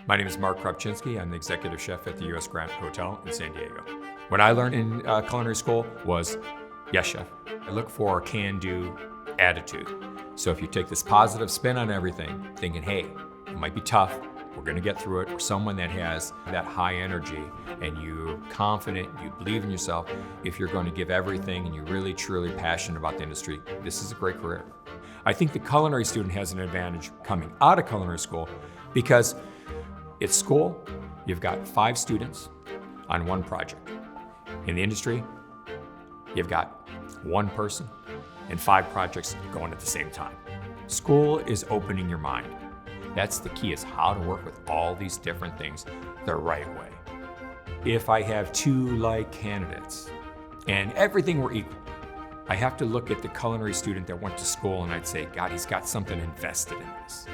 My name is Mark Kropczynski. I'm the executive chef at the U.S. Grant Hotel in San Diego. What I learned in culinary school was, yes, chef. I look for a can-do attitude. So if you take this positive spin on everything, thinking, hey, it might be tough, we're gonna get through it, or someone that has that high energy and you're confident, you believe in yourself, if you're going to give everything and you're really, truly passionate about the industry, this is a great career. I think the culinary student has an advantage coming out of culinary school because at school, you've got 5 students on one project. In the industry, you've got 1 person and 5 projects going at the same time. School is opening your mind. That's the key, is how to work with all these different things the right way. If I have 2 like candidates and everything were equal, I have to look at the culinary student that went to school and I'd say, God, he's got something invested in this.